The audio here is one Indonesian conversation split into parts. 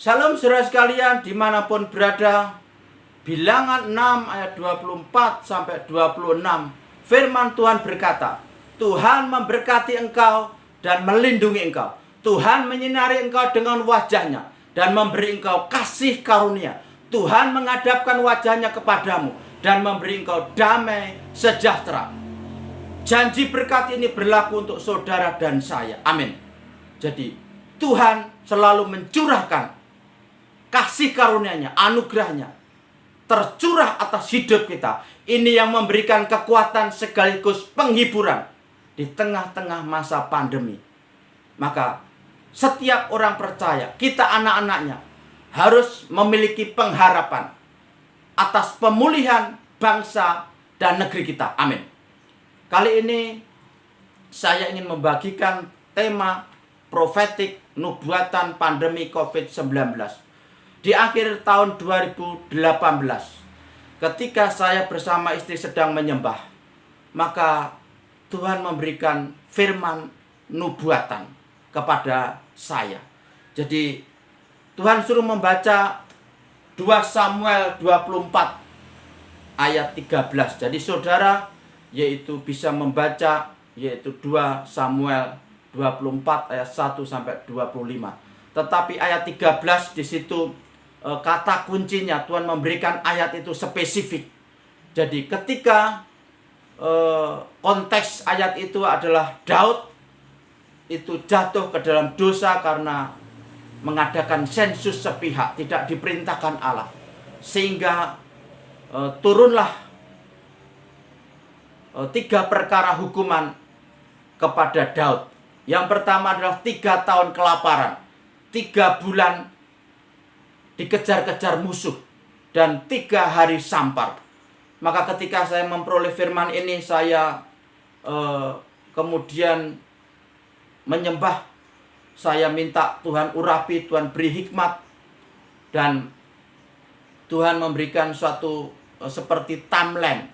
Salam saudara sekalian dimanapun berada. Bilangan 6 ayat 24 sampai 26. Firman Tuhan berkata, Tuhan memberkati engkau dan melindungi engkau. Tuhan menyinari engkau dengan wajahnya dan memberi engkau kasih karunia. Tuhan menghadapkan wajahnya kepadamu dan memberi engkau damai sejahtera. Janji berkat ini berlaku untuk saudara dan saya. Amin. Jadi Tuhan selalu mencurahkan kasih karunia-Nya, anugerah-Nya tercurah atas hidup kita. Ini yang memberikan kekuatan sekaligus penghiburan di tengah-tengah masa pandemi. Maka setiap orang percaya, kita anak-anaknya harus memiliki pengharapan atas pemulihan bangsa dan negeri kita. Amin. Kali ini saya ingin membagikan tema profetik nubuatan pandemi COVID-19. Di akhir tahun 2018, ketika saya bersama istri sedang menyembah, maka Tuhan memberikan firman nubuatan kepada saya. Jadi Tuhan suruh membaca 2 Samuel 24 ayat 13. Jadi saudara yaitu bisa membaca yaitu 2 Samuel 24 ayat 1 sampai 25. Tetapi ayat 13 di situ kata kuncinya, Tuhan memberikan ayat itu spesifik. Jadi ketika konteks ayat itu adalah Daud itu jatuh ke dalam dosa karena mengadakan sensus sepihak, tidak diperintahkan Allah, sehingga turunlah 3 perkara hukuman kepada Daud. Yang pertama adalah 3 tahun kelaparan, 3 bulan dikejar-kejar musuh, dan 3 hari sampar. Maka ketika saya memperoleh firman ini, saya kemudian menyembah. Saya minta Tuhan urapi, Tuhan beri hikmat, dan Tuhan memberikan suatu seperti timeline,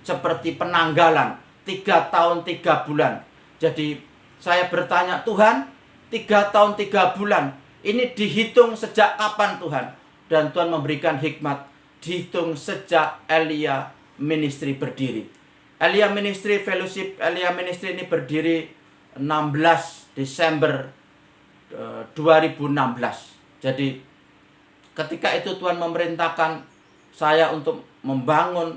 seperti penanggalan 3 tahun 3 bulan. Jadi saya bertanya, Tuhan, 3 tahun 3 bulan ini dihitung sejak kapan Tuhan? Dan Tuhan memberikan hikmat, dihitung sejak Elia Ministry berdiri. Elia Ministry Fellowship, Elia Ministry ini berdiri 16 Desember 2016. Jadi ketika itu Tuhan memerintahkan saya untuk membangun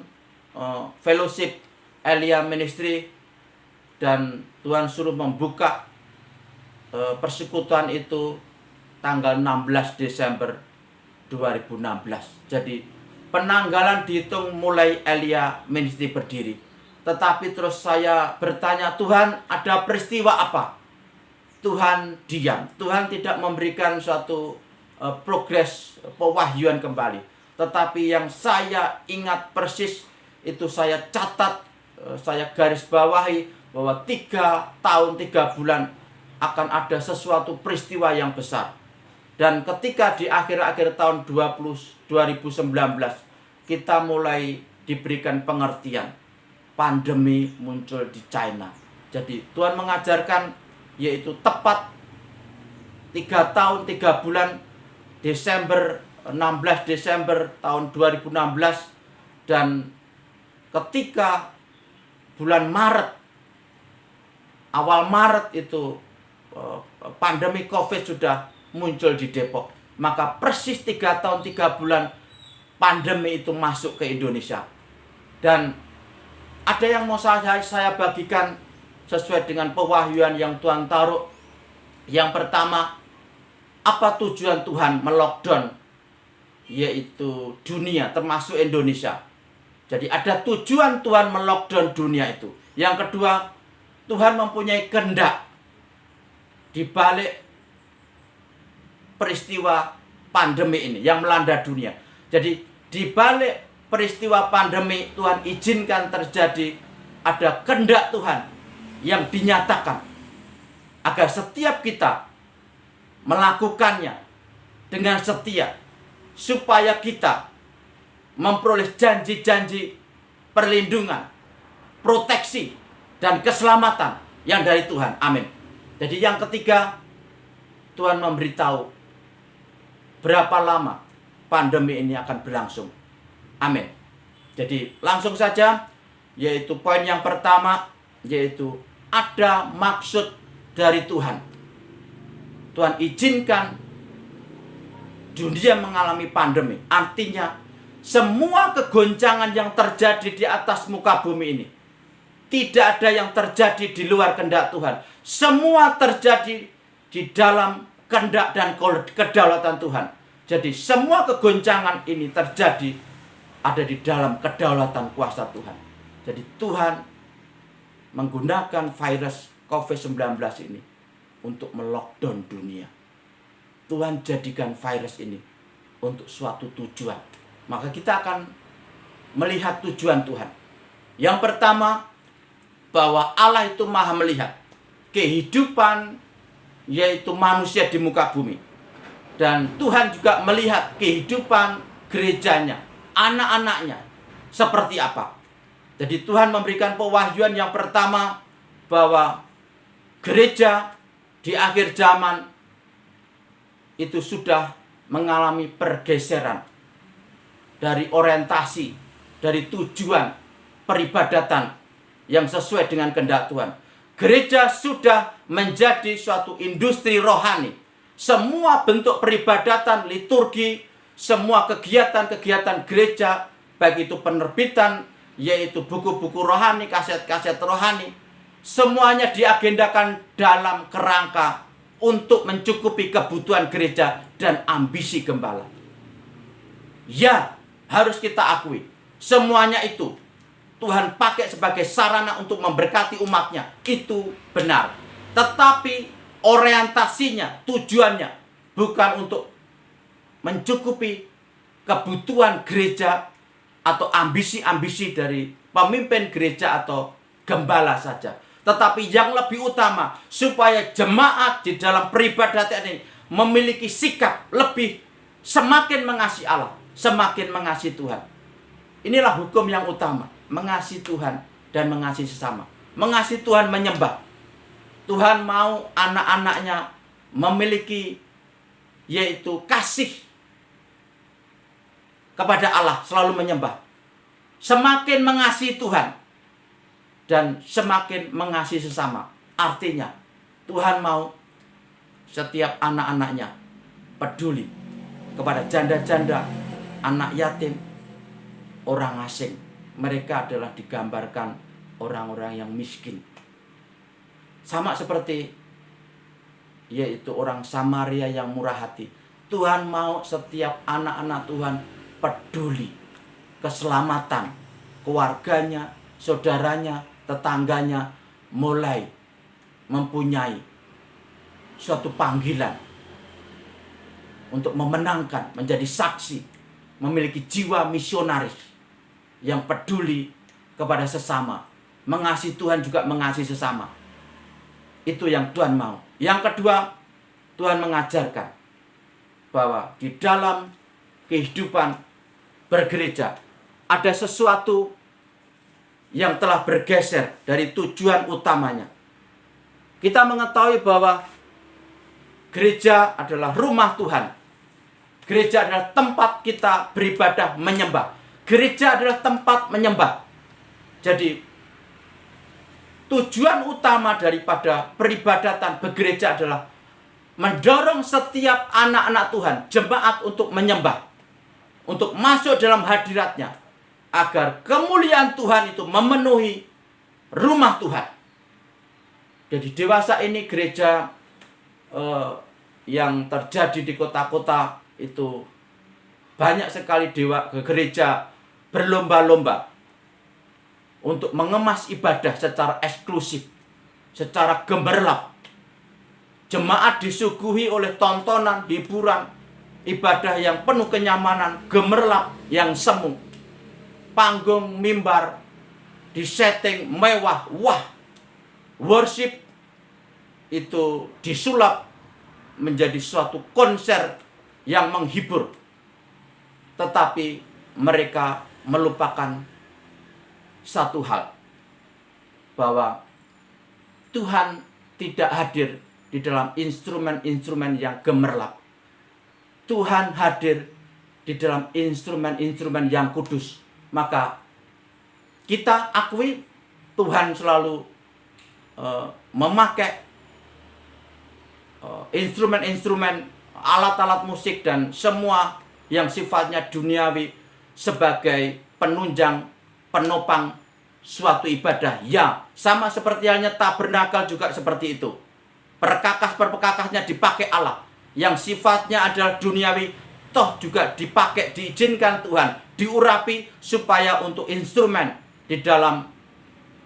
Fellowship Elia Ministry, dan Tuhan suruh membuka persekutuan itu tanggal 16 Desember 2016. Jadi penanggalan dihitung mulai Elia Ministry berdiri. Tetapi terus saya bertanya, Tuhan, ada peristiwa apa? Tuhan diam. Tuhan tidak memberikan suatu progres pewahyuan kembali. Tetapi yang saya ingat persis itu saya catat, saya garis bawahi bahwa 3 tahun 3 bulan akan ada sesuatu peristiwa yang besar. Dan ketika di akhir-akhir tahun 2019 kita mulai diberikan pengertian, pandemi muncul di China. Jadi Tuhan mengajarkan yaitu tepat 3 tahun 3 bulan, Desember 16 Desember tahun 2016, dan ketika bulan Maret, awal Maret itu pandemi COVID sudah muncul di Depok. Maka persis 3 tahun 3 bulan pandemi itu masuk ke Indonesia. Dan ada yang mau saya bagikan sesuai dengan pewahyuan yang Tuhan taruh. Yang pertama, apa tujuan Tuhan melockdown yaitu dunia termasuk Indonesia? Jadi ada tujuan Tuhan melockdown dunia itu. Yang kedua, Tuhan mempunyai kehendak di balik peristiwa pandemi ini yang melanda dunia. Jadi di balik peristiwa pandemi, Tuhan izinkan terjadi, ada kehendak Tuhan yang dinyatakan agar setiap kita melakukannya dengan setia, supaya kita memperoleh janji-janji perlindungan, proteksi, dan keselamatan yang dari Tuhan. Amin. Jadi yang ketiga, Tuhan memberitahu berapa lama pandemi ini akan berlangsung. Amin. Jadi langsung saja, yaitu poin yang pertama, yaitu ada maksud dari Tuhan. Tuhan izinkan dunia mengalami pandemi. Artinya semua kegoncangan yang terjadi di atas muka bumi ini, tidak ada yang terjadi di luar kehendak Tuhan. Semua terjadi di dalam kehendak dan kedaulatan Tuhan. Jadi semua kegoncangan ini terjadi ada di dalam kedaulatan kuasa Tuhan. Jadi Tuhan menggunakan virus COVID-19 ini untuk melockdown dunia. Tuhan jadikan virus ini untuk suatu tujuan. Maka kita akan melihat tujuan Tuhan. Yang pertama, bahwa Allah itu maha melihat kehidupan yaitu manusia di muka bumi. Dan Tuhan juga melihat kehidupan gerejanya, anak-anaknya seperti apa. Jadi Tuhan memberikan pewahyuan yang pertama bahwa gereja di akhir zaman itu sudah mengalami pergeseran dari orientasi, dari tujuan peribadatan yang sesuai dengan kehendak Tuhan. Gereja sudah menjadi suatu industri rohani. Semua bentuk peribadatan, liturgi, semua kegiatan-kegiatan gereja, baik itu penerbitan, yaitu buku-buku rohani, kaset-kaset rohani, semuanya diagendakan dalam kerangka untuk mencukupi kebutuhan gereja dan ambisi gembala. Ya, harus kita akui, semuanya itu Tuhan pakai sebagai sarana untuk memberkati umatnya. Itu benar. Tetapi orientasinya, tujuannya bukan untuk mencukupi kebutuhan gereja atau ambisi-ambisi dari pemimpin gereja atau gembala saja. Tetapi yang lebih utama, supaya jemaat di dalam peribadatan ini memiliki sikap lebih semakin mengasihi Allah, semakin mengasihi Tuhan. Inilah hukum yang utama, mengasihi Tuhan dan mengasihi sesama. Mengasihi Tuhan, menyembah. Tuhan mau anak-anaknya memiliki yaitu kasih kepada Allah, selalu menyembah. Semakin mengasihi Tuhan dan semakin mengasihi sesama. Artinya Tuhan mau setiap anak-anaknya peduli kepada janda-janda, anak yatim, orang asing. Mereka adalah digambarkan orang-orang yang miskin. Sama seperti yaitu orang Samaria yang murah hati. Tuhan mau setiap anak-anak Tuhan peduli keselamatan keluarganya, saudaranya, tetangganya, mulai mempunyai suatu panggilan untuk memenangkan, menjadi saksi, memiliki jiwa misionaris yang peduli kepada sesama. Mengasihi Tuhan juga mengasihi sesama. Itu yang Tuhan mau. Yang kedua, Tuhan mengajarkan bahwa di dalam kehidupan bergereja ada sesuatu yang telah bergeser dari tujuan utamanya. Kita mengetahui bahwa gereja adalah rumah Tuhan. Gereja adalah tempat kita beribadah, menyembah. Gereja adalah tempat menyembah. Jadi tujuan utama daripada peribadatan bergereja adalah mendorong setiap anak-anak Tuhan, jemaat untuk menyembah, untuk masuk dalam hadiratnya, agar kemuliaan Tuhan itu memenuhi rumah Tuhan. Jadi dewasa ini gereja yang terjadi di kota-kota itu banyak sekali gereja berlomba-lomba untuk mengemas ibadah secara eksklusif, secara gemerlap. Jemaat disuguhi oleh tontonan, hiburan, ibadah yang penuh kenyamanan, gemerlap yang semu. Panggung mimbar disetting mewah, wah. Worship itu disulap menjadi suatu konser yang menghibur. Tetapi mereka melupakan satu hal, bahwa Tuhan tidak hadir di dalam instrumen-instrumen yang gemerlap. Tuhan hadir di dalam instrumen-instrumen yang kudus, maka kita akui Tuhan selalu memakai instrumen-instrumen, alat-alat musik dan semua yang sifatnya duniawi sebagai penunjang, penopang suatu ibadah. Ya, sama seperti halnya tabernakel juga seperti itu. Perkakas-perkakasnya dipakai Allah. Yang sifatnya adalah duniawi, toh juga dipakai, diizinkan Tuhan, diurapi supaya untuk instrumen di dalam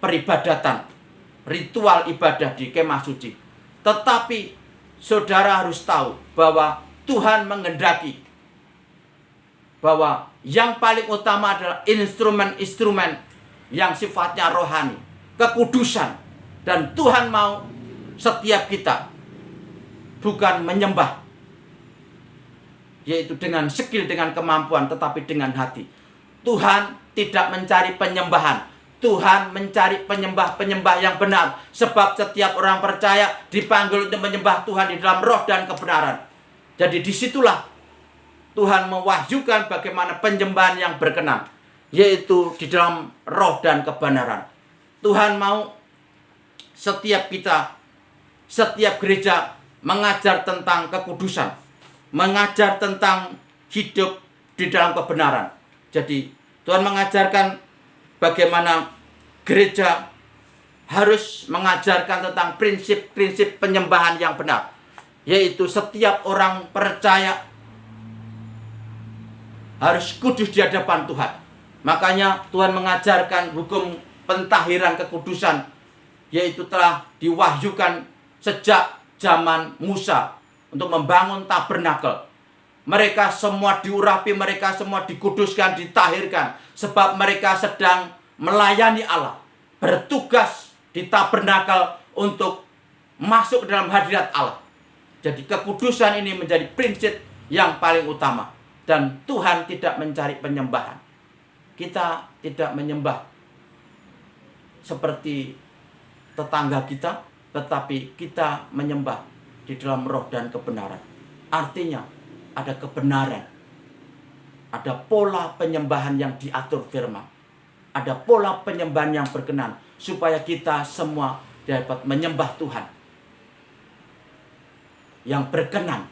peribadatan, ritual ibadah di kemah suci. Tetapi saudara harus tahu bahwa Tuhan menghendaki bahwa yang paling utama adalah instrumen-instrumen yang sifatnya rohani, kekudusan. Dan Tuhan mau setiap kita bukan menyembah, yaitu dengan skill, dengan kemampuan, tetapi dengan hati. Tuhan tidak mencari penyembahan. Tuhan mencari penyembah-penyembah yang benar. Sebab setiap orang percaya dipanggil untuk menyembah Tuhan di dalam roh dan kebenaran. Jadi disitulah Tuhan mewahyukan bagaimana penyembahan yang berkenan, yaitu di dalam roh dan kebenaran. Tuhan mau setiap kita, setiap gereja mengajar tentang kekudusan, mengajar tentang hidup di dalam kebenaran. Jadi Tuhan mengajarkan bagaimana gereja harus mengajarkan tentang prinsip-prinsip penyembahan yang benar, yaitu setiap orang percaya harus kudus di hadapan Tuhan. Makanya Tuhan mengajarkan hukum pentahiran kekudusan, yaitu telah diwahyukan sejak zaman Musa untuk membangun tabernakel. Mereka semua diurapi, mereka semua dikuduskan, ditahirkan, sebab mereka sedang melayani Allah, bertugas di tabernakel untuk masuk dalam hadirat Allah. Jadi kekudusan ini menjadi prinsip yang paling utama. Dan Tuhan tidak mencari penyembahan. Kita tidak menyembah seperti tetangga kita, tetapi kita menyembah di dalam roh dan kebenaran. Artinya ada kebenaran, ada pola penyembahan yang diatur firman, ada pola penyembahan yang berkenan, supaya kita semua dapat menyembah Tuhan yang berkenan.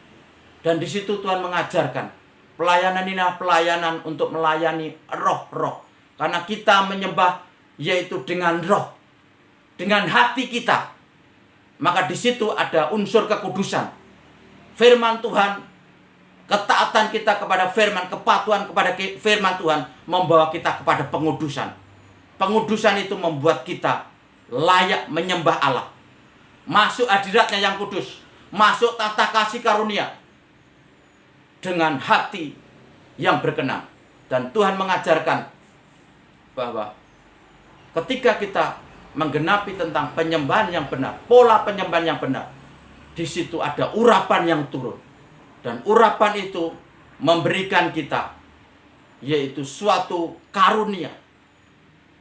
Dan di situ Tuhan mengajarkan pelayanan ini adalah pelayanan untuk melayani roh-roh. Karena kita menyembah yaitu dengan roh, dengan hati kita. Maka di situ ada unsur kekudusan. Firman Tuhan, ketaatan kita kepada firman, kepatuhan kepada firman Tuhan membawa kita kepada pengudusan. Pengudusan itu membuat kita layak menyembah Allah. Masuk hadiratnya yang kudus, masuk tata kasih karunia dengan hati yang berkenan. Dan Tuhan mengajarkan bahwa ketika kita menggenapi tentang penyembahan yang benar, pola penyembahan yang benar, di situ ada urapan yang turun. Dan urapan itu memberikan kita yaitu suatu karunia,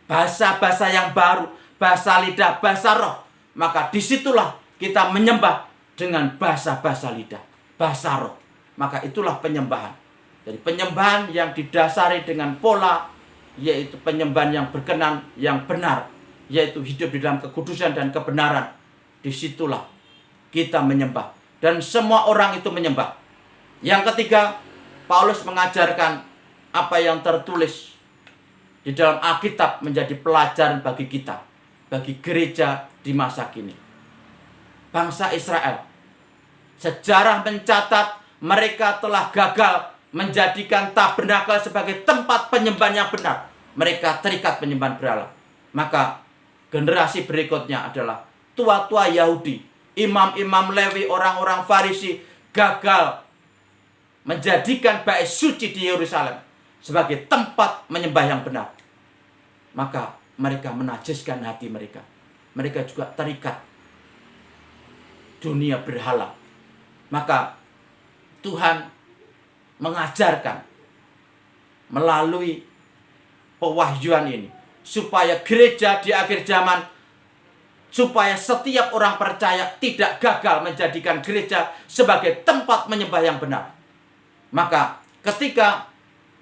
bahasa-bahasa yang baru, bahasa lidah, bahasa roh. Maka disitulah kita menyembah dengan bahasa-bahasa lidah, bahasa roh. Maka itulah penyembahan. Jadi penyembahan yang didasari dengan pola, yaitu penyembahan yang berkenan, yang benar, yaitu hidup di dalam kekudusan dan kebenaran. Disitulah kita menyembah. Dan semua orang itu menyembah. Yang ketiga, Paulus mengajarkan apa yang tertulis di dalam Alkitab menjadi pelajaran bagi kita, bagi gereja di masa kini. Bangsa Israel, sejarah mencatat mereka telah gagal menjadikan tabernakel sebagai tempat penyembahan yang benar. Mereka terikat penyembahan berhala. Maka generasi berikutnya adalah tua-tua Yahudi, imam-imam Lewi, orang-orang Farisi gagal menjadikan bait suci di Yerusalem sebagai tempat menyembah yang benar. Maka mereka menajiskan hati mereka. Mereka juga terikat dunia berhala. Maka Tuhan mengajarkan melalui pewahyuan ini supaya gereja di akhir zaman, supaya setiap orang percaya tidak gagal menjadikan gereja sebagai tempat menyembah yang benar. Maka ketika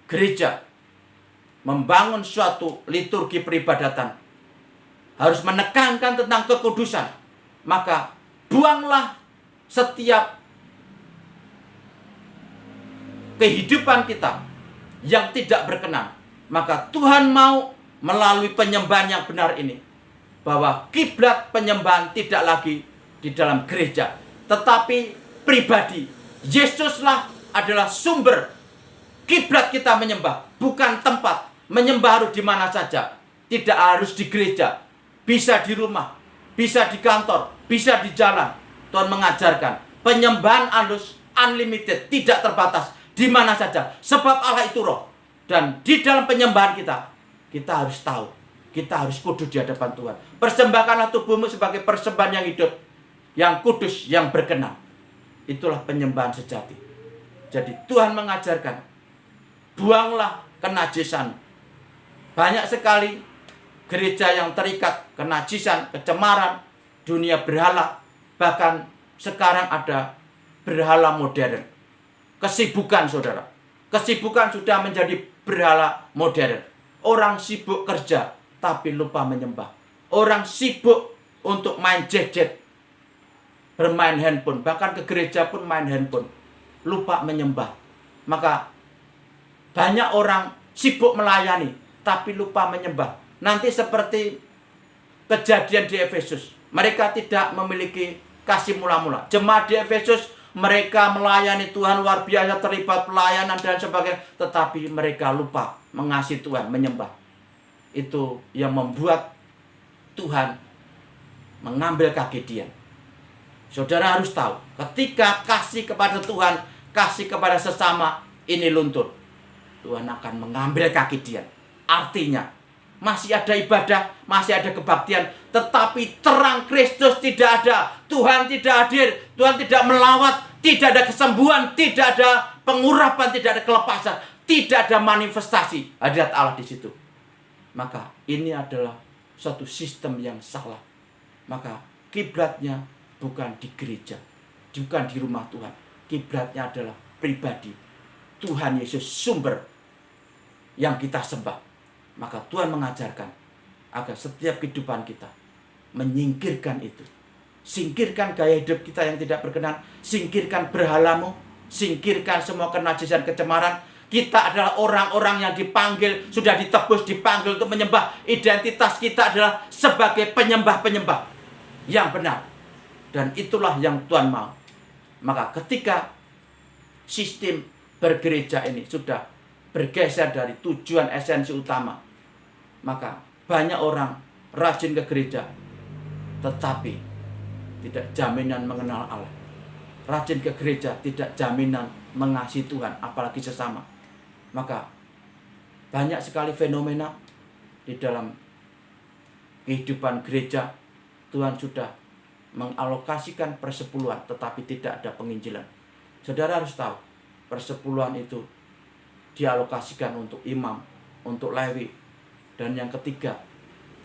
gereja membangun suatu liturgi peribadatan, harus menekankan tentang kekudusan, maka buanglah setiap kehidupan kita yang tidak berkenan. Maka Tuhan mau melalui penyembahan yang benar ini, bahwa kiblat penyembahan tidak lagi di dalam gereja, tetapi pribadi. Yesuslah adalah sumber kiblat kita menyembah, bukan tempat. Menyembah harus di mana saja, tidak harus di gereja, bisa di rumah, bisa di kantor, bisa di jalan. Tuhan mengajarkan penyembahan harus unlimited, tidak terbatas, di mana saja, sebab Allah itu roh. Dan di dalam penyembahan kita harus tahu, kita harus kudus di hadapan Tuhan. Persembahkanlah tubuhmu sebagai persembahan yang hidup, yang kudus, yang berkenan. Itulah penyembahan sejati. Jadi Tuhan mengajarkan, buanglah kenajisan. Banyak sekali gereja yang terikat kenajisan, kecemaran, dunia berhala. Bahkan sekarang ada berhala modern. Kesibukan, saudara. Kesibukan sudah menjadi berhala modern. Orang sibuk kerja, tapi lupa menyembah. Orang sibuk untuk main gadget, bermain handphone. Bahkan ke gereja pun main handphone. Lupa menyembah. Maka banyak orang sibuk melayani, tapi lupa menyembah. Nanti seperti kejadian di Efesus. Mereka tidak memiliki kasih mula-mula. Jemaat di Efesus, mereka melayani Tuhan luar biasa, terlibat pelayanan dan sebagainya. Tetapi mereka lupa mengasihi Tuhan, menyembah. Itu yang membuat Tuhan mengambil kaki Gideon. Saudara harus tahu, ketika kasih kepada Tuhan, kasih kepada sesama ini luntur, Tuhan akan mengambil kaki Gideon. Artinya, masih ada ibadah, masih ada kebaktian, tetapi terang Kristus tidak ada. Tuhan tidak hadir, Tuhan tidak melawat, tidak ada kesembuhan, tidak ada pengurapan, tidak ada kelepasan, tidak ada manifestasi hadirat Allah di situ. Maka ini adalah suatu sistem yang salah. Maka kiblatnya bukan di gereja, bukan di rumah Tuhan. Kiblatnya adalah pribadi. Tuhan Yesus sumber yang kita sembah. Maka Tuhan mengajarkan agar setiap kehidupan kita menyingkirkan itu. Singkirkan gaya hidup kita yang tidak berkenan. Singkirkan berhalamu. Singkirkan semua kenajisan, kecemaran. Kita adalah orang-orang yang dipanggil, sudah ditebus, dipanggil untuk menyembah. Identitas kita adalah sebagai penyembah-penyembah yang benar. Dan itulah yang Tuhan mau. Maka ketika sistem bergereja ini sudah bergeser dari tujuan esensi utama, maka banyak orang rajin ke gereja, tetapi tidak jaminan mengenal Allah. Rajin ke gereja tidak jaminan mengasihi Tuhan, apalagi sesama. Maka banyak sekali fenomena di dalam kehidupan gereja. Tuhan sudah mengalokasikan persepuluhan, tetapi tidak ada penginjilan. Saudara harus tahu, persepuluhan itu dialokasikan untuk imam, untuk lewi, dan yang ketiga,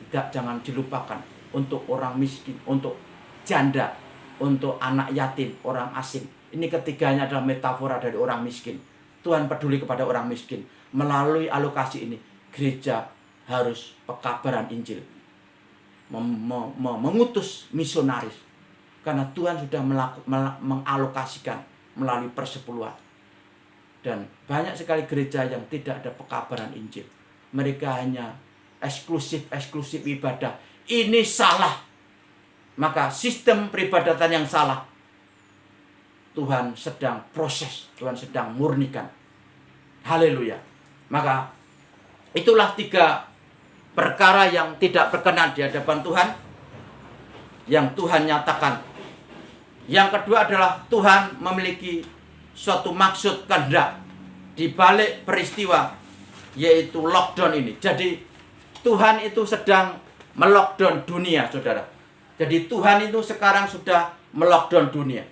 jangan dilupakan untuk orang miskin, untuk janda, untuk anak yatim, orang asing. Ini ketiganya adalah metafora dari orang miskin. Tuhan peduli kepada orang miskin. Melalui alokasi ini, gereja harus pekabaran Injil, mengutus misionaris, karena Tuhan sudah mengalokasikan melalui persepuluhan. Dan banyak sekali gereja yang tidak ada pekabaran Injil. Mereka hanya eksklusif ibadah. Ini salah. Maka sistem peribadatan yang salah, Tuhan sedang proses, Tuhan sedang murnikan. Haleluya. Maka itulah 3 perkara yang tidak berkenan di hadapan Tuhan, yang Tuhan nyatakan. Yang kedua adalah Tuhan memiliki suatu maksud kehendak di balik peristiwa, yaitu lockdown ini. Jadi Tuhan itu sedang melockdown dunia, saudara. Jadi Tuhan itu sekarang sudah melockdown dunia.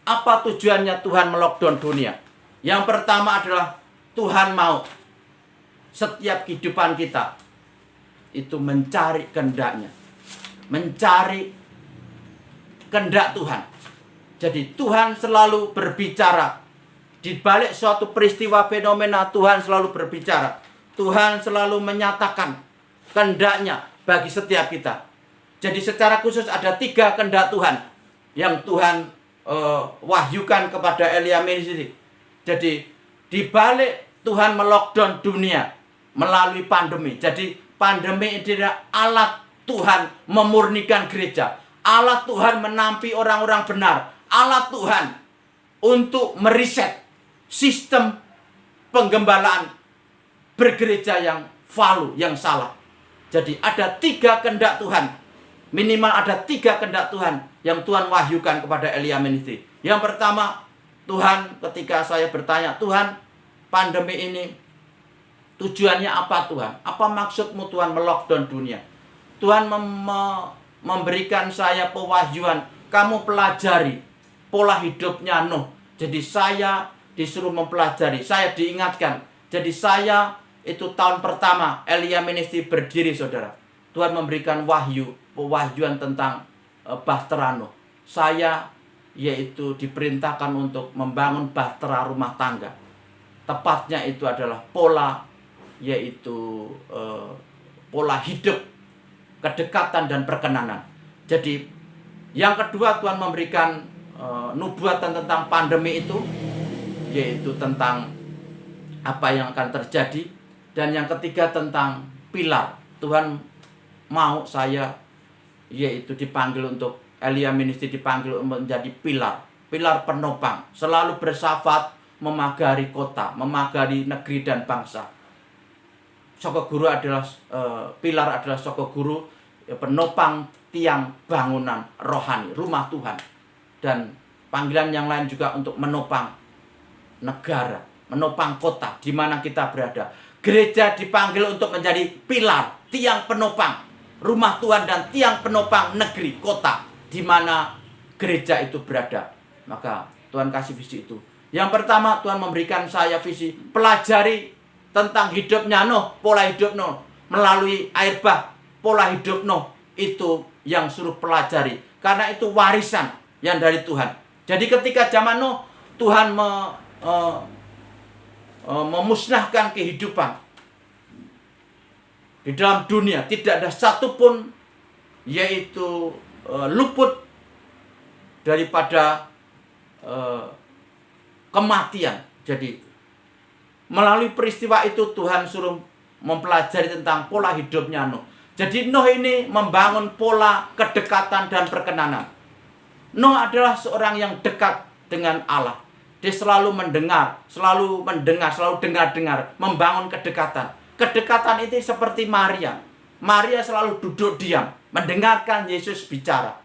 Apa tujuannya Tuhan melockdown dunia? Yang pertama adalah Tuhan mau setiap kehidupan kita itu mencari kehendaknya, mencari kehendak Tuhan. Jadi Tuhan selalu berbicara Di balik suatu peristiwa fenomena, Tuhan selalu berbicara. Tuhan selalu menyatakan kehendaknya bagi setiap kita. Jadi secara khusus ada 3 kehendak Tuhan yang Tuhan wahyukan kepada Elia Melchizedek. Jadi di balik Tuhan melockdown dunia melalui pandemi. Jadi pandemi ini adalah alat Tuhan memurnikan gereja. Alat Tuhan menampi orang-orang benar. Alat Tuhan untuk meriset sistem penggembalaan bergereja yang falu, yang salah. Jadi ada 3 kehendak Tuhan. Minimal ada 3 kehendak Tuhan yang Tuhan wahyukan kepada Elia Melchizedek. Yang pertama, Tuhan, ketika saya bertanya, Tuhan, pandemi ini tujuannya apa Tuhan? Apa maksudmu Tuhan melockdown dunia? Tuhan memberikan saya pewahyuan, kamu pelajari pola hidupnya Nuh. Jadi saya disuruh mempelajari, saya diingatkan. Jadi saya itu tahun pertama Elia Ministry berdiri, saudara. Tuhan memberikan pewahyuan tentang bahtera Nuh. Saya yaitu diperintahkan untuk membangun bahtera rumah tangga. Tepatnya itu adalah pola, yaitu pola hidup, kedekatan dan perkenanan. Jadi yang kedua, Tuhan memberikan nubuatan tentang pandemi itu, yaitu tentang apa yang akan terjadi. Dan yang ketiga tentang pilar. Tuhan mau saya yaitu dipanggil untuk Elia Ministry, dipanggil untuk menjadi pilar penopang, selalu bersafat memagari kota, memagari negeri dan bangsa. Soko Guru adalah pilar adalah Soko Guru, penopang tiang bangunan rohani, rumah Tuhan. Dan panggilan yang lain juga untuk menopang negara, menopang kota di mana kita berada. Gereja dipanggil untuk menjadi pilar, tiang penopang rumah Tuhan dan tiang penopang negeri, kota di mana gereja itu berada. Maka Tuhan kasih visi itu. Yang pertama, Tuhan memberikan saya visi, pelajari tentang hidupnya Nuh, pola hidup Nuh melalui air bah. Pola hidup Nuh itu yang suruh pelajari, karena itu warisan yang dari Tuhan. Jadi ketika zaman Nuh, Tuhan memusnahkan kehidupan di dalam dunia. Tidak ada satupun yaitu luput daripada kematian. Jadi melalui peristiwa itu Tuhan suruh mempelajari tentang pola hidupnya Nuh. Jadi Nuh ini membangun pola kedekatan dan perkenanan. Nuh adalah seorang yang dekat dengan Allah. Dia selalu mendengar, selalu dengar-dengar, membangun kedekatan. Kedekatan itu seperti Maria. Maria selalu duduk diam, mendengarkan Yesus bicara,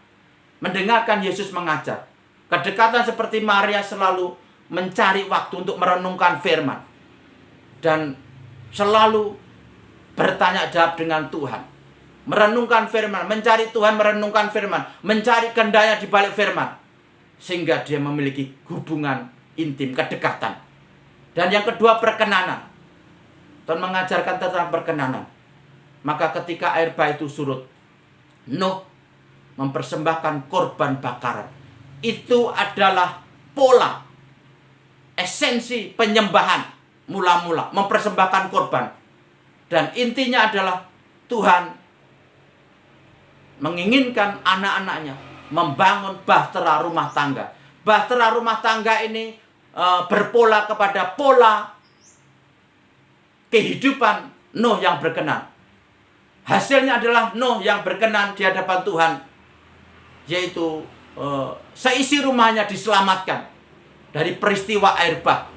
mendengarkan Yesus mengajar. Kedekatan seperti Maria selalu mencari waktu untuk merenungkan firman. Dan selalu bertanya jawab dengan Tuhan. Merenungkan firman, mencari Tuhan, merenungkan firman, mencari kehendaknya di balik firman. Sehingga dia memiliki hubungan intim, kedekatan. Dan yang kedua, perkenanan. Tuhan mengajarkan tentang perkenanan. Maka ketika air bah itu surut, Nuh mempersembahkan korban bakaran. Itu adalah pola, esensi penyembahan mula-mula, mempersembahkan korban. Dan intinya adalah Tuhan menginginkan anak-anaknya membangun bahtera rumah tangga. Bahtera rumah tangga ini berpola kepada pola kehidupan Nuh yang berkenan. Hasilnya adalah Nuh yang berkenan di hadapan Tuhan, yaitu seisi rumahnya diselamatkan dari peristiwa air bah.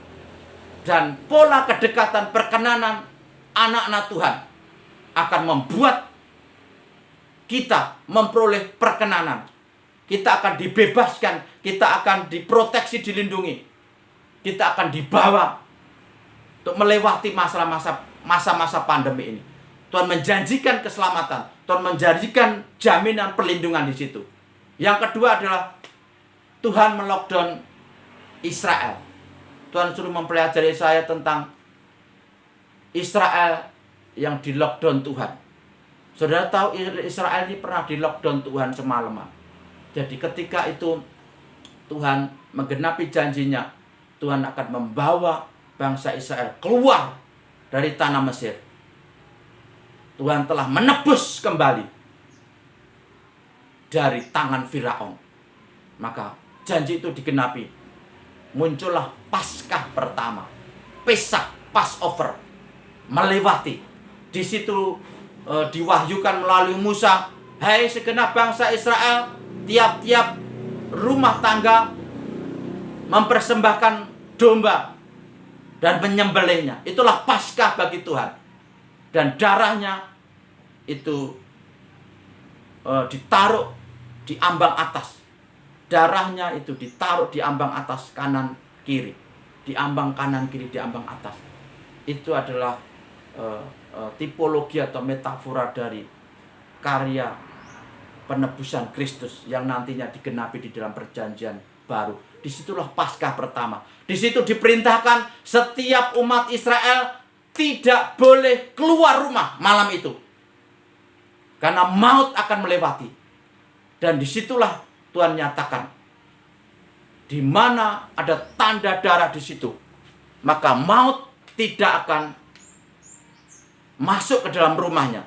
Dan pola kedekatan perkenanan anak-anak Tuhan akan membuat kita memperoleh perkenanan. Kita akan dibebaskan, kita akan diproteksi, dilindungi. Kita akan dibawa untuk melewati masa-masa pandemi ini. Tuhan menjanjikan keselamatan, Tuhan menjanjikan jaminan perlindungan di situ. Yang kedua adalah Tuhan melockdown Israel. Tuhan suruh mempelajari saya tentang Israel yang di lockdown Tuhan. Saudara tahu Israel ini pernah di lockdown Tuhan semalaman. Jadi ketika itu Tuhan menggenapi janjinya Tuhan akan membawa bangsa Israel keluar dari tanah Mesir. Tuhan telah menebus kembali dari tangan Firaun. Maka janji itu digenapi. Muncullah Paskah pertama. Pesak, Passover. Melewati. Di situ diwahyukan melalui Musa, hai segenap bangsa Israel, tiap-tiap rumah tangga mempersembahkan domba dan menyembelihnya. Itulah Paskah bagi Tuhan. Dan darahnya itu ditaruh di ambang atas. Darahnya itu ditaruh di ambang atas kanan kiri. Di ambang kanan kiri, di ambang atas. Itu adalah tipologi atau metafora dari karya penebusan Kristus yang nantinya digenapi di dalam perjanjian baru. Disitulah Paskah pertama. Di situ diperintahkan setiap umat Israel tidak boleh keluar rumah malam itu, karena maut akan melewati. Dan disitulah Tuhan nyatakan, di mana ada tanda darah di situ, maka maut tidak akan masuk ke dalam rumahnya.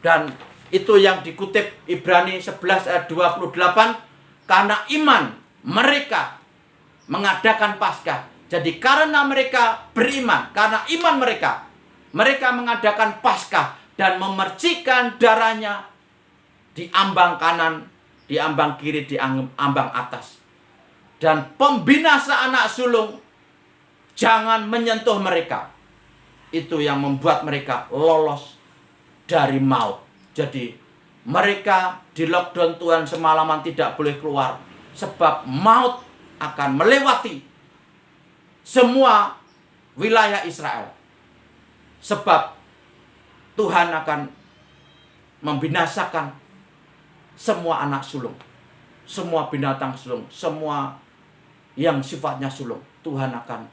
Dan itu yang dikutip Ibrani 11 ayat 28, karena iman mereka mengadakan Paskah. Jadi karena mereka beriman, karena iman mereka mengadakan Paskah dan memercikan darahnya di ambang kanan, di ambang kiri, di ambang atas. Dan pembinasa anak sulung jangan menyentuh mereka. Itu yang membuat mereka lolos dari maut. Jadi mereka di lockdown Tuhan semalaman tidak boleh keluar, sebab maut akan melewati semua wilayah Israel. Sebab Tuhan akan membinasakan semua anak sulung, semua binatang sulung, semua yang sifatnya sulung. Tuhan akan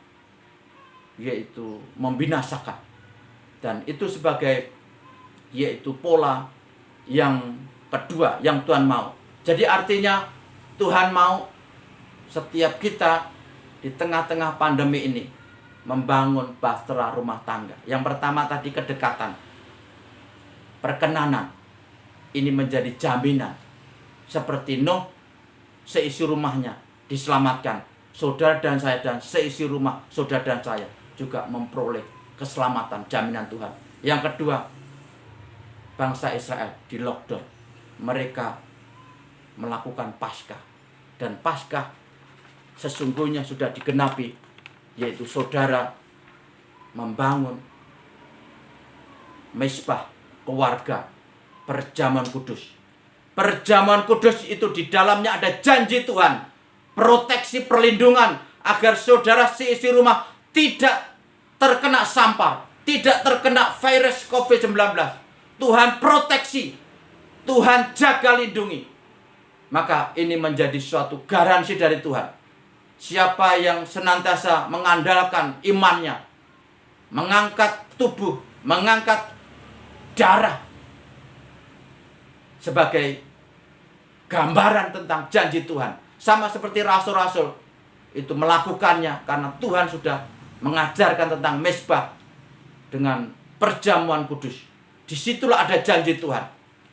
yaitu membinasakan. Dan itu sebagai yaitu pola yang kedua yang Tuhan mau. Jadi artinya Tuhan mau setiap kita di tengah-tengah pandemi ini membangun bahtera rumah tangga. Yang pertama tadi kedekatan, perkenanan. Ini menjadi jaminan. Seperti Nuh, seisi rumahnya diselamatkan. Saudara dan saya dan seisi rumah saudara dan saya juga memperoleh keselamatan, jaminan Tuhan. Yang kedua, bangsa Israel di lockdown. Mereka melakukan Paskah. Dan Paskah sesungguhnya sudah digenapi, yaitu saudara membangun mezbah keluarga, perjamuan kudus. Perjamuan kudus itu di dalamnya ada janji Tuhan, proteksi perlindungan agar saudara seisi rumah tidak terkena sampar, tidak terkena virus COVID-19. Tuhan proteksi, Tuhan jaga lindungi. Maka ini menjadi suatu garansi dari Tuhan. Siapa yang senantiasa mengandalkan imannya, mengangkat tubuh, mengangkat darah sebagai gambaran tentang janji Tuhan. Sama seperti rasul-rasul itu melakukannya karena Tuhan sudah mengajarkan tentang mezbah dengan perjamuan kudus. Disitulah ada janji Tuhan.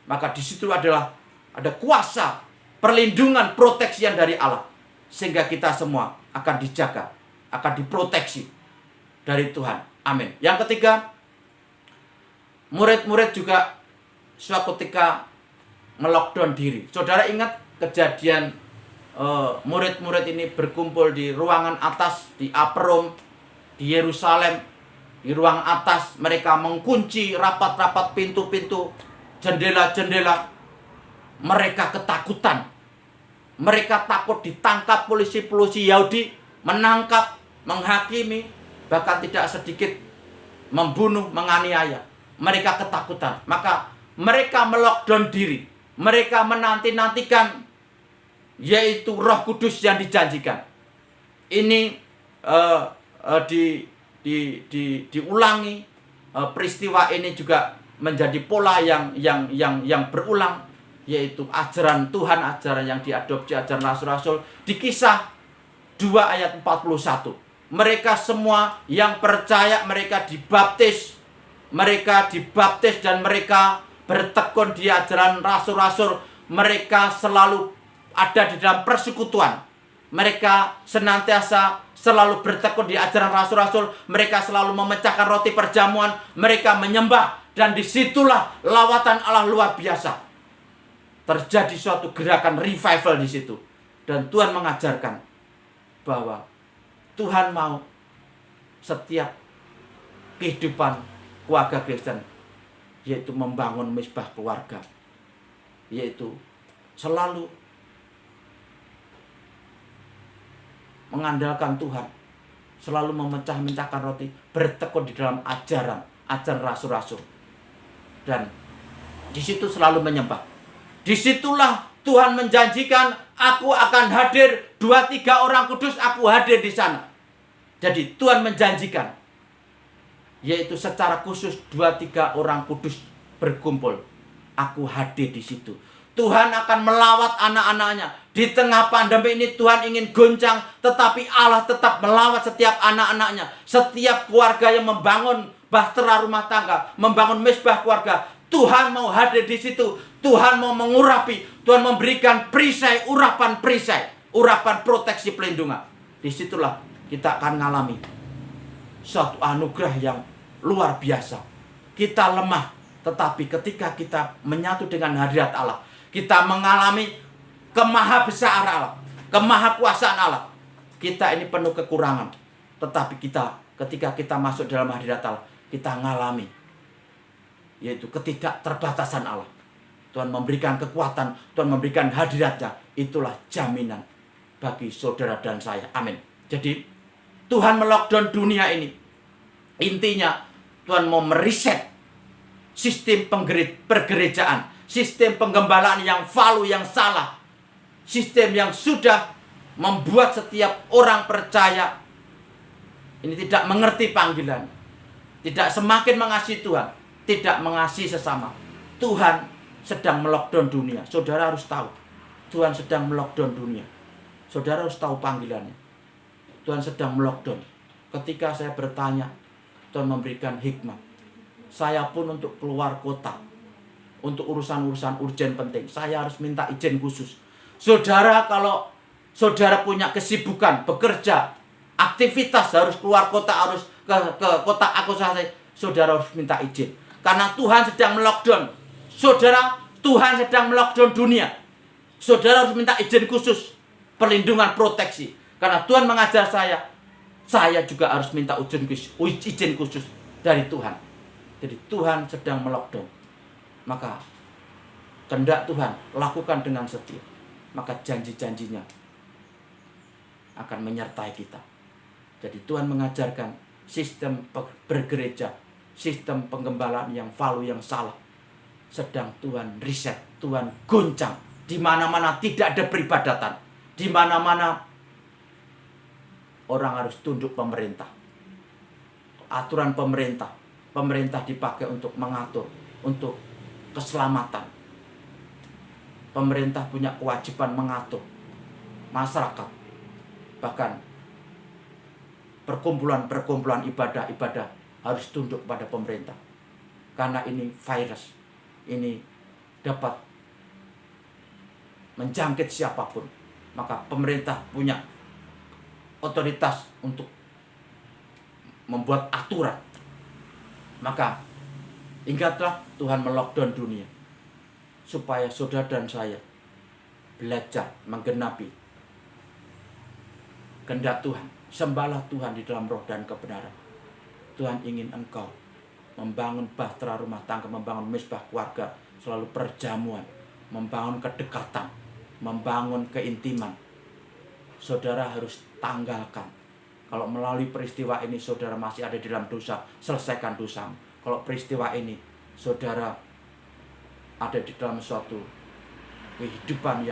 Maka disitulah ada kuasa, perlindungan, proteksian dari Allah. Sehingga kita semua akan dijaga, akan diproteksi dari Tuhan. Amin. Yang ketiga, murid-murid juga suatu ketika melockdown diri. Saudara ingat kejadian murid-murid ini berkumpul di ruangan atas, di upper room, di Yerusalem. Di ruang atas mereka mengunci rapat-rapat pintu-pintu, jendela-jendela. Mereka ketakutan. Mereka takut ditangkap polisi-polisi Yahudi, menangkap, menghakimi, bahkan tidak sedikit membunuh, menganiaya. Mereka ketakutan. Maka mereka melockdown diri. Mereka menanti-nantikan yaitu Roh Kudus yang dijanjikan. Ini diulangi. Peristiwa ini juga menjadi pola yang berulang, yaitu ajaran Tuhan, ajaran yang diadopsi, ajaran rasul-rasul. Di Kisah 2 ayat 41. Mereka semua yang percaya, mereka dibaptis. Mereka dibaptis dan mereka bertekun di ajaran rasul-rasul. Mereka selalu ada di dalam persekutuan. Mereka senantiasa selalu bertekun di ajaran rasul-rasul. Mereka selalu memecahkan roti perjamuan. Mereka menyembah. Dan disitulah lawatan Allah luar biasa. Terjadi suatu gerakan revival di situ. Dan Tuhan mengajarkan bahwa Tuhan mau setiap kehidupan keluarga Kristen, yaitu membangun misbah keluarga, yaitu selalu mengandalkan Tuhan, selalu memecah-mecahkan roti, bertekun di dalam ajaran rasul-rasul, dan di situ selalu menyembah. Disitulah Tuhan menjanjikan, aku akan hadir, 2-3 orang kudus, aku hadir di sana. Jadi Tuhan menjanjikan, yaitu secara khusus 2-3 orang kudus berkumpul, aku hadir di situ. Tuhan akan melawat anak-anaknya. Di tengah pandemi ini Tuhan ingin goncang, tetapi Allah tetap melawat setiap anak-anaknya. Setiap keluarga yang membangun bahtera rumah tangga, membangun misbah keluarga, Tuhan mau hadir di situ. Tuhan mau mengurapi, Tuhan memberikan perisai, urapan perisai, urapan proteksi pelindungan. Disitulah kita akan mengalami suatu anugerah yang luar biasa. Kita lemah, tetapi ketika kita menyatu dengan hadirat Allah, kita mengalami kemahabesaan Allah, kemahakuasaan Allah. Kita ini penuh kekurangan, tetapi ketika kita masuk dalam hadirat Allah, kita mengalami yaitu ketidakterbatasan Allah. Tuhan memberikan kekuatan, Tuhan memberikan hadiratnya. Itulah jaminan bagi saudara dan saya. Amin. Jadi Tuhan melockdown dunia ini. Intinya Tuhan mau meriset sistem pergerejaan, sistem penggembalaan yang falu, yang salah, sistem yang sudah membuat setiap orang percaya ini tidak mengerti panggilan, tidak semakin mengasihi Tuhan, tidak mengasihi sesama. Tuhan sedang melockdown dunia. Saudara harus tahu, Tuhan sedang melockdown dunia. Saudara harus tahu panggilannya. Tuhan sedang melockdown. Ketika saya bertanya, Tuhan memberikan hikmat. Saya pun untuk keluar kota, untuk urusan-urusan urgen penting, saya harus minta izin khusus. Saudara, kalau saudara punya kesibukan, bekerja, aktivitas, harus keluar kota, harus ke kota akusasi, saudara harus minta izin. Karena Tuhan sedang melockdown. Saudara, Tuhan sedang melockdown dunia. Saudara harus minta izin khusus, perlindungan, proteksi. Karena Tuhan mengajar saya juga harus minta izin khusus dari Tuhan. Jadi Tuhan sedang melockdown. Maka kehendak Tuhan lakukan dengan setia. Maka janji-janjinya akan menyertai kita. Jadi Tuhan mengajarkan sistem bergereja, sistem penggembalaan yang falu, yang salah, sedang Tuhan riset, Tuhan goncang. Di mana-mana tidak ada peribadatan. Di mana-mana orang harus tunduk pemerintah. Aturan pemerintah. Pemerintah dipakai untuk mengatur, untuk keselamatan. Pemerintah punya kewajiban mengatur masyarakat. Bahkan perkumpulan ibadah harus tunduk pada pemerintah. Karena ini virus. Ini dapat menjangkit siapapun. Maka pemerintah punya otoritas untuk membuat aturan. Maka ingatlah, Tuhan melockdown dunia supaya saudara dan saya belajar menggenapi kehendak Tuhan. Sembahlah Tuhan di dalam roh dan kebenaran. Tuhan ingin engkau membangun bahtera rumah tangga, membangun misbah keluarga, selalu perjamuan, membangun kedekatan, membangun keintiman. Saudara harus tanggalkan. Kalau melalui peristiwa ini saudara masih ada di dalam dosa, selesaikan dosamu. Kalau peristiwa ini saudara ada di dalam suatu kehidupan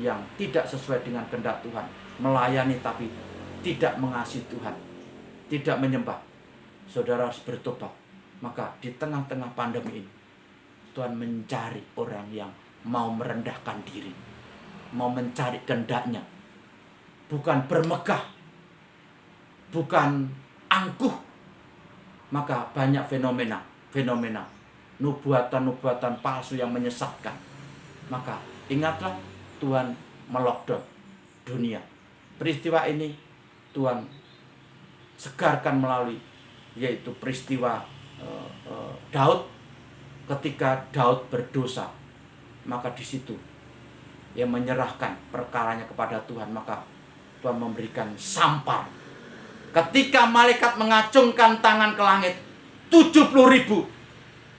yang tidak sesuai dengan kehendak Tuhan, melayani tapi tidak mengasihi Tuhan, tidak menyembah, saudara harus bertobat. Maka di tengah-tengah pandemi ini Tuhan mencari orang yang mau merendahkan diri, mau mencari kehendaknya, bukan bermegah, bukan angkuh, maka banyak fenomena nubuatan palsu yang menyesatkan. Maka ingatlah, Tuhan melockdown dunia. Peristiwa ini Tuhan segarkan melalui yaitu peristiwa Daud. Ketika Daud berdosa, maka di situ ia menyerahkan perkaranya kepada Tuhan, maka Tuhan memberikan sampar. Ketika malaikat mengacungkan tangan ke langit, 70.000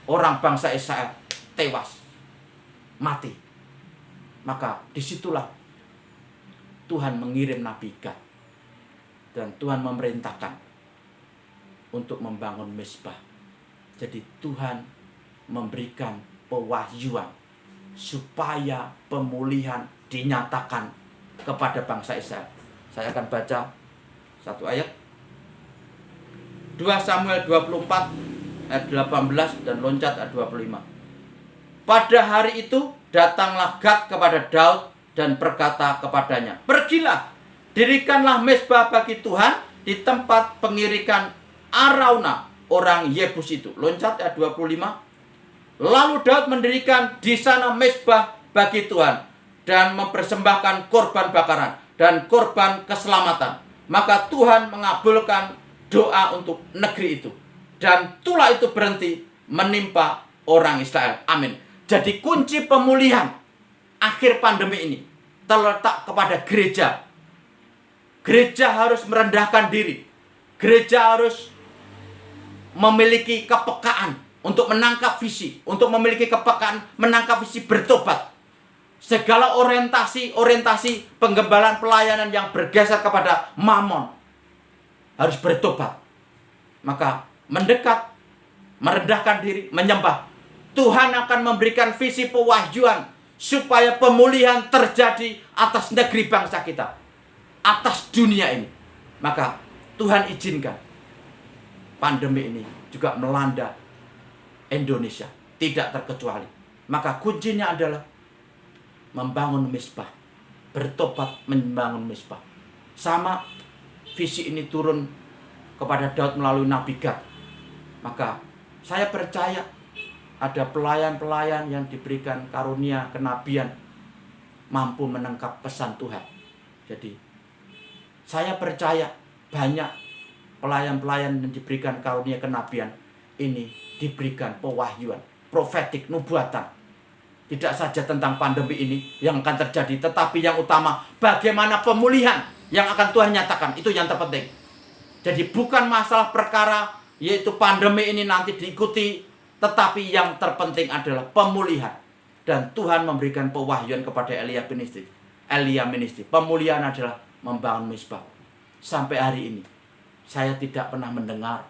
orang bangsa Israel tewas, mati. Maka disitulah Tuhan mengirim Nabi Gad, dan Tuhan memerintahkan untuk membangun mezbah. Jadi Tuhan memberikan pewahyuan supaya pemulihan dinyatakan kepada bangsa Israel. Saya akan baca satu ayat, 2 Samuel 24 ayat 18 dan loncat ayat 25. Pada hari itu datanglah Gad kepada Daud dan berkata kepadanya, pergilah, dirikanlah mezbah bagi Tuhan di tempat pengirikan Arauna orang Yebus itu. Loncat ayat 25. Lalu Daud mendirikan di sana mezbah bagi Tuhan dan mempersembahkan korban bakaran dan korban keselamatan. Maka Tuhan mengabulkan doa untuk negeri itu, dan tulah itu berhenti menimpa orang Israel. Amin. Jadi kunci pemulihan akhir pandemi ini terletak kepada gereja. Gereja harus merendahkan diri. Gereja harus memiliki kepekaan untuk menangkap visi, untuk memiliki kepekaan menangkap visi bertobat. Segala orientasi penggembalaan pelayanan yang bergeser kepada mamon harus bertobat. Maka mendekat, merendahkan diri, menyembah. Tuhan akan memberikan visi pewahyuan supaya pemulihan terjadi atas negeri bangsa kita, atas dunia ini. Maka Tuhan izinkan pandemi ini juga melanda Indonesia, tidak terkecuali. Maka kuncinya adalah membangun mezbah, bertobat membangun mezbah. Sama visi ini turun kepada Daud melalui Nabi Gad. Maka saya percaya ada pelayan-pelayan yang diberikan karunia kenabian mampu menangkap pesan Tuhan. Jadi saya percaya banyak pelayan-pelayan yang diberikan karunia kenabian ini diberikan pewahyuan, profetik, nubuatan. Tidak saja tentang pandemi ini yang akan terjadi, tetapi yang utama bagaimana pemulihan yang akan Tuhan nyatakan. Itu yang terpenting. Jadi bukan masalah perkara yaitu pandemi ini nanti diikuti, tetapi yang terpenting adalah pemulihan. Dan Tuhan memberikan pewahyuan kepada Elia ministri. Pemulihan adalah membangun mezbah. Sampai hari ini saya tidak pernah mendengar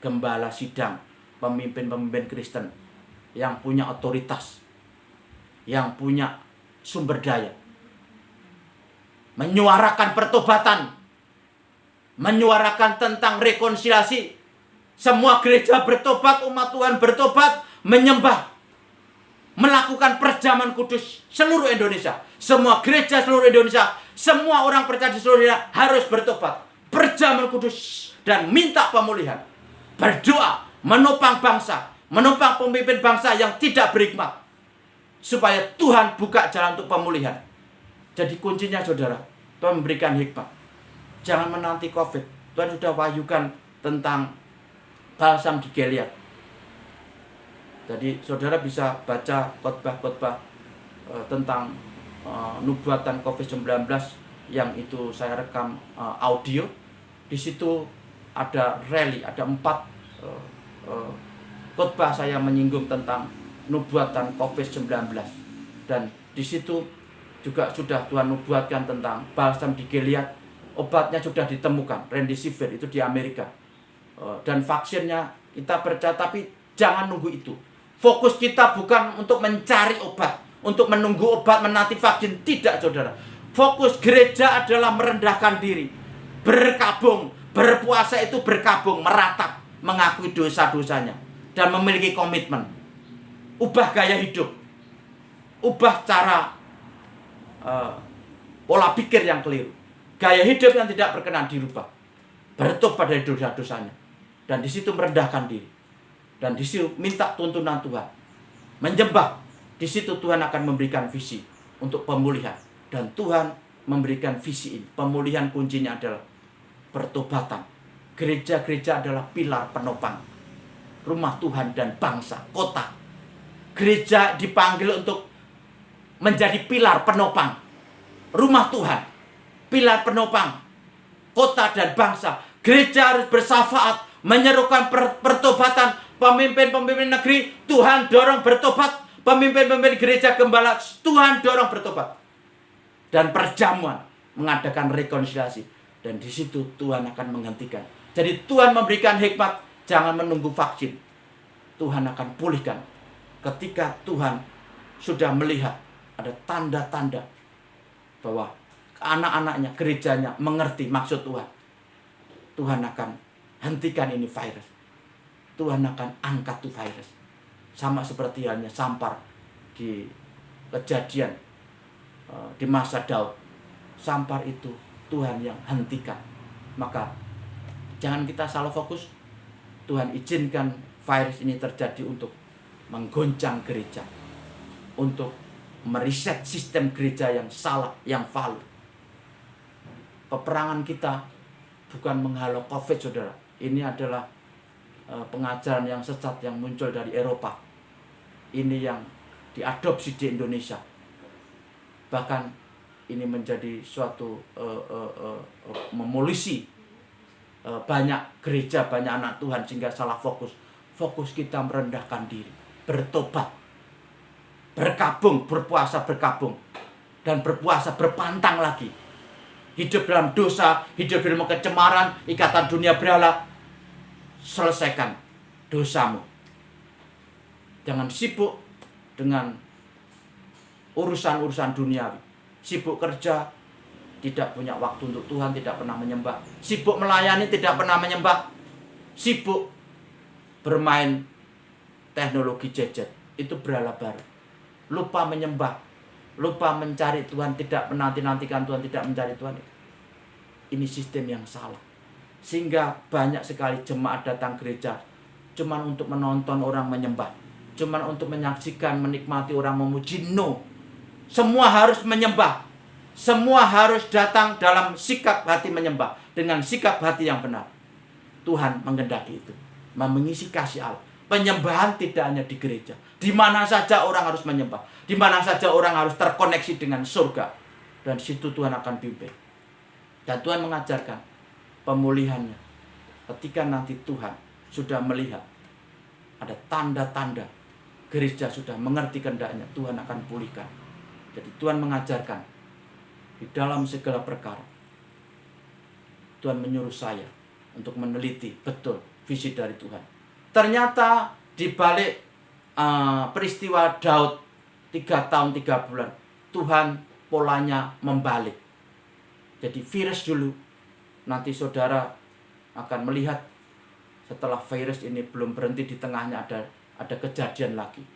gembala sidang, pemimpin-pemimpin Kristen yang punya otoritas, yang punya sumber daya, menyuarakan pertobatan, menyuarakan tentang rekonsiliasi. Semua gereja bertobat, umat Tuhan bertobat, menyembah, melakukan perjamuan kudus seluruh Indonesia. Semua gereja seluruh Indonesia, semua orang percaya di seluruh Indonesia harus bertobat, perjamuan kudus, dan minta pemulihan. Berdoa, menopang bangsa, menopang pemimpin bangsa yang tidak berhikmat, supaya Tuhan buka jalan untuk pemulihan. Jadi kuncinya saudara, Tuhan memberikan hikmat. Jangan menanti COVID. Tuhan sudah wahyukan tentang balsam di Gilead. Jadi saudara bisa baca khotbah-khotbah tentang nubuatan COVID-19 yang itu saya rekam audio. Di situ ada rally, ada 4 khotbah saya menyinggung tentang nubuatan COVID-19. Dan di situ juga sudah Tuhan nubuatkan tentang balsam di Gilead. Obatnya sudah ditemukan, remdesivir itu di Amerika. Dan vaksinnya kita percaya, tapi jangan nunggu itu. Fokus kita bukan untuk mencari obat, untuk menunggu obat, menanti vaksin. Tidak saudara. Fokus gereja adalah merendahkan diri, berkabung, berpuasa itu berkabung, meratap, mengakui dosa-dosanya, dan memiliki komitmen. Ubah gaya hidup, ubah cara pola pikir yang keliru, gaya hidup yang tidak berkenan dirubah. bertobat dari dosa-dosanya, dan di situ merendahkan diri, dan di situ minta tuntunan Tuhan, menyembah. Di situ Tuhan akan memberikan visi untuk pemulihan, dan Tuhan memberikan visi ini. Pemulihan kuncinya adalah pertobatan. Gereja-gereja adalah pilar penopang rumah Tuhan dan bangsa, kota. Gereja dipanggil untuk menjadi pilar penopang rumah Tuhan, pilar penopang kota dan bangsa. Gereja harus bersafaat, menyerukan pertobatan. Pemimpin-pemimpin negeri, Tuhan dorong bertobat. Pemimpin-pemimpin gereja gembala, Tuhan dorong bertobat. Dan perjamuan, mengadakan rekonsiliasi. Dan di situ Tuhan akan menghentikan. Jadi Tuhan memberikan hikmat, jangan menunggu vaksin. Tuhan akan pulihkan. Ketika Tuhan sudah melihat ada tanda-tanda bahwa anak-anaknya, gerejanya mengerti maksud Tuhan, Tuhan akan hentikan ini virus. Tuhan akan angkat tuh virus. Sama seperti halnya Sampar di Kejadian di masa Daud. Sampar itu Tuhan yang hentikan. Maka jangan kita salah fokus. Tuhan izinkan virus ini terjadi untuk menggoncang gereja, untuk meriset sistem gereja yang salah, yang falu. Peperangan kita bukan menghalau COVID, saudara. Ini adalah pengajaran yang sesat yang muncul dari Eropa. Ini yang diadopsi di Indonesia. Bahkan ini menjadi suatu memolisi banyak gereja, banyak anak Tuhan, sehingga salah fokus. Fokus kita merendahkan diri, bertobat, berkabung, berpuasa berkabung, dan berpuasa berpantang lagi. Hidup dalam dosa, hidup dalam kecemaran, ikatan dunia berhala. Selesaikan dosamu. Jangan sibuk dengan urusan-urusan duniawi. Sibuk kerja, tidak punya waktu untuk Tuhan, tidak pernah menyembah. Sibuk melayani, tidak pernah menyembah. Sibuk bermain teknologi gadget, itu berhala baru. Lupa menyembah, lupa mencari Tuhan, tidak menanti-nantikan Tuhan, tidak mencari Tuhan. Ini sistem yang salah. Sehingga banyak sekali jemaat datang gereja cuman untuk menonton orang menyembah, cuman untuk menyaksikan, menikmati orang memuji. No. Semua harus menyembah. Semua harus datang dalam sikap hati menyembah, dengan sikap hati yang benar. Tuhan menghendaki itu, mengisi kasih Allah. Penyembahan tidak hanya di gereja. Di mana saja orang harus menyembah. Di mana saja orang harus terkoneksi dengan surga. Dan situ Tuhan akan pimpin. Dan Tuhan mengajarkan pemulihannya. Ketika nanti Tuhan sudah melihat ada tanda-tanda gereja sudah mengerti kehendaknya, Tuhan akan pulihkan. Jadi Tuhan mengajarkan di dalam segala perkara. Tuhan menyuruh saya untuk meneliti betul visi dari Tuhan. Ternyata di balik peristiwa Daud 3 tahun 3 bulan, Tuhan polanya membalik. Jadi virus dulu, nanti saudara akan melihat setelah virus ini belum berhenti, di tengahnya ada kejadian lagi.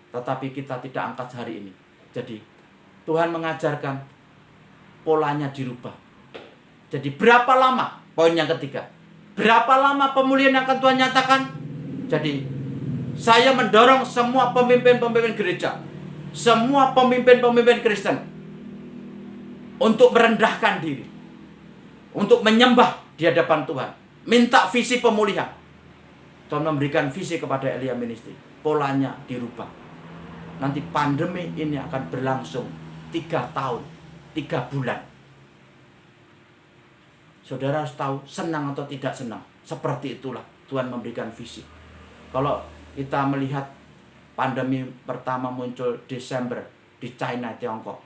Tetapi kita tidak angkat hari ini. Jadi Tuhan mengajarkan polanya dirubah. Jadi berapa lama? Poin yang ketiga. Berapa lama pemulihan yang akan Tuhan nyatakan? Jadi saya mendorong semua pemimpin-pemimpin gereja, semua pemimpin-pemimpin Kristen untuk merendahkan diri, untuk menyembah di hadapan Tuhan, minta visi pemulihan. Tuhan memberikan visi kepada Elia Ministry. Polanya dirubah. Nanti pandemi ini akan berlangsung 3 tahun 3 bulan. Saudara harus tahu, senang atau tidak senang, seperti itulah Tuhan memberikan visi. Kalau kita melihat pandemi pertama muncul Desember di China, Tiongkok,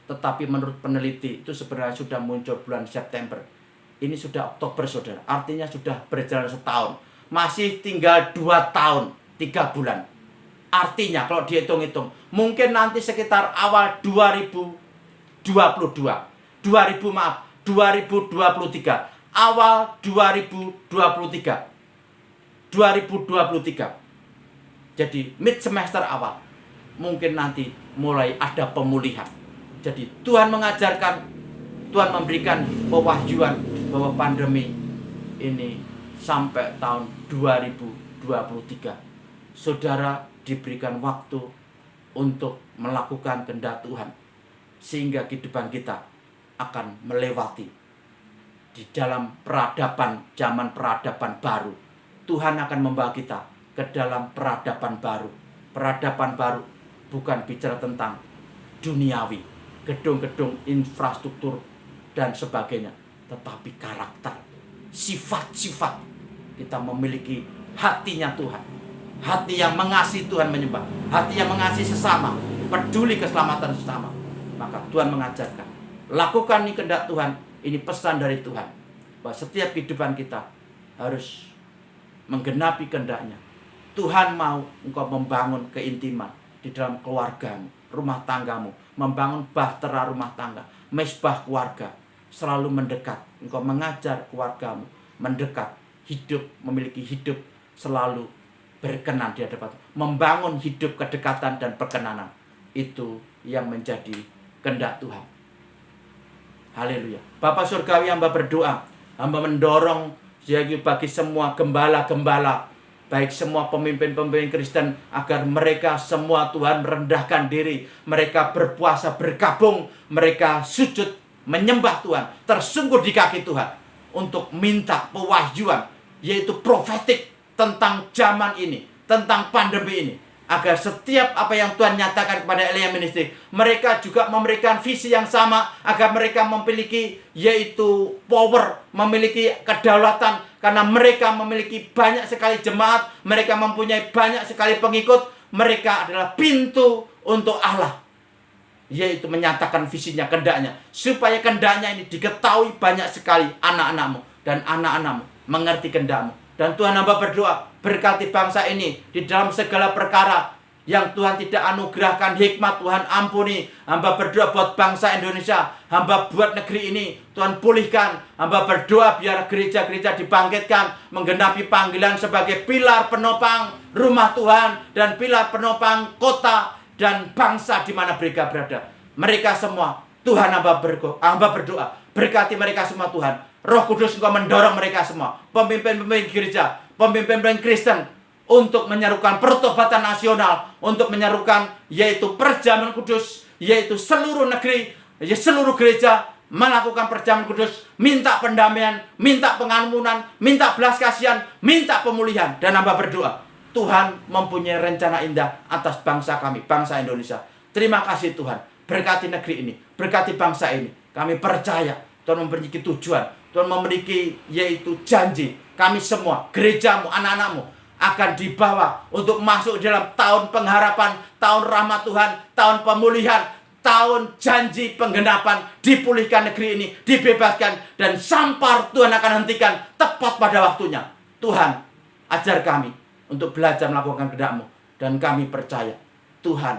tetapi menurut peneliti itu sebenarnya sudah muncul bulan September. Ini sudah Oktober, saudara. Artinya sudah berjalan setahun. Masih tinggal 2 tahun 3 bulan. Artinya kalau dihitung-hitung, mungkin nanti sekitar awal 2023. Awal 2023. Jadi mid semester awal, mungkin nanti mulai ada pemulihan. Jadi Tuhan mengajarkan, Tuhan memberikan pewahyuan bahwa pandemi ini sampai tahun 2023. Saudara diberikan waktu untuk melakukan kehendak Tuhan, sehingga kehidupan kita akan melewati di dalam peradaban, zaman peradaban baru. Tuhan akan membawa kita ke dalam peradaban baru. Peradaban baru bukan bicara tentang duniawi, gedung-gedung, infrastruktur, dan sebagainya, tetapi karakter, sifat-sifat. Kita memiliki hatinya Tuhan, hati yang mengasihi Tuhan menyembah, hati yang mengasihi sesama, peduli keselamatan sesama. Maka Tuhan mengajarkan, lakukan ini kehendak Tuhan. Ini pesan dari Tuhan, bahwa setiap kehidupan kita harus menggenapi kehendaknya. Tuhan mau engkau membangun keintiman di dalam keluargamu, rumah tanggamu, membangun bahtera rumah tangga, mesbah keluarga, selalu mendekat. Engkau mengajar keluargamu mendekat, hidup, memiliki hidup selalu berkenan di hadapan, membangun hidup kedekatan dan perkenanan. Itu yang menjadi kehendak Tuhan. Haleluya. Bapa surgawi, hamba berdoa, hamba mendorong bagi semua gembala-gembala, baik semua pemimpin-pemimpin Kristen, agar mereka semua Tuhan merendahkan diri, mereka berpuasa, bergabung, mereka sujud menyembah Tuhan, tersungkur di kaki Tuhan untuk minta pewahyuan, yaitu profetik tentang zaman ini, tentang pandemi ini, agar setiap apa yang Tuhan nyatakan kepada Elia Ministry, mereka juga memberikan visi yang sama, agar mereka memiliki yaitu power, memiliki kedaulatan, karena mereka memiliki banyak sekali jemaat, mereka mempunyai banyak sekali pengikut, mereka adalah pintu untuk Allah, yaitu menyatakan visinya, kehendaknya, supaya kehendaknya ini diketahui banyak sekali anak-anakmu, dan anak-anakmu mengerti kehendakmu. Dan Tuhan, hamba berdoa, berkati bangsa ini di dalam segala perkara yang Tuhan tidak anugerahkan hikmat. Tuhan ampuni. Hamba berdoa buat bangsa Indonesia, hamba buat negeri ini, Tuhan pulihkan. Hamba berdoa biar gereja-gereja dibangkitkan, menggenapi panggilan sebagai pilar penopang rumah Tuhan dan pilar penopang kota dan bangsa di mana mereka berada. Mereka semua, Tuhan, hamba berdoa, berkati mereka semua Tuhan. Roh Kudus engkau mendorong mereka semua, pemimpin-pemimpin gereja, pemimpin-pemimpin Kristen, untuk menyerukan pertobatan nasional, untuk menyerukan yaitu perjamuan kudus, yaitu seluruh negeri, seluruh gereja melakukan perjamuan kudus, minta pendamaian, minta pengampunan, minta belas kasihan, minta pemulihan. Dan hamba berdoa, Tuhan mempunyai rencana indah atas bangsa kami, bangsa Indonesia. Terima kasih Tuhan, berkati negeri ini, berkati bangsa ini. Kami percaya Tuhan memiliki tujuan, Tuhan memiliki yaitu janji. Kami semua, gerejamu, anak-anakmu akan dibawa untuk masuk dalam tahun pengharapan, tahun rahmat Tuhan, tahun pemulihan, tahun janji penggenapan. Dipulihkan negeri ini, dibebaskan, dan sampar Tuhan akan hentikan tepat pada waktunya. Tuhan, ajar kami untuk belajar melakukan kehendak-Mu, dan kami percaya Tuhan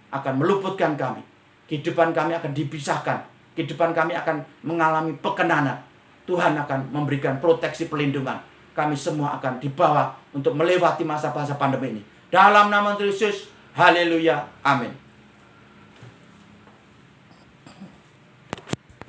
akan meluputkan kami. Kehidupan kami akan dipisahkan, kehidupan kami akan mengalami pekenanan. Tuhan akan memberikan proteksi perlindungan. Kami semua akan dibawa untuk melewati masa-masa pandemi ini. Dalam nama Yesus, haleluya, amin.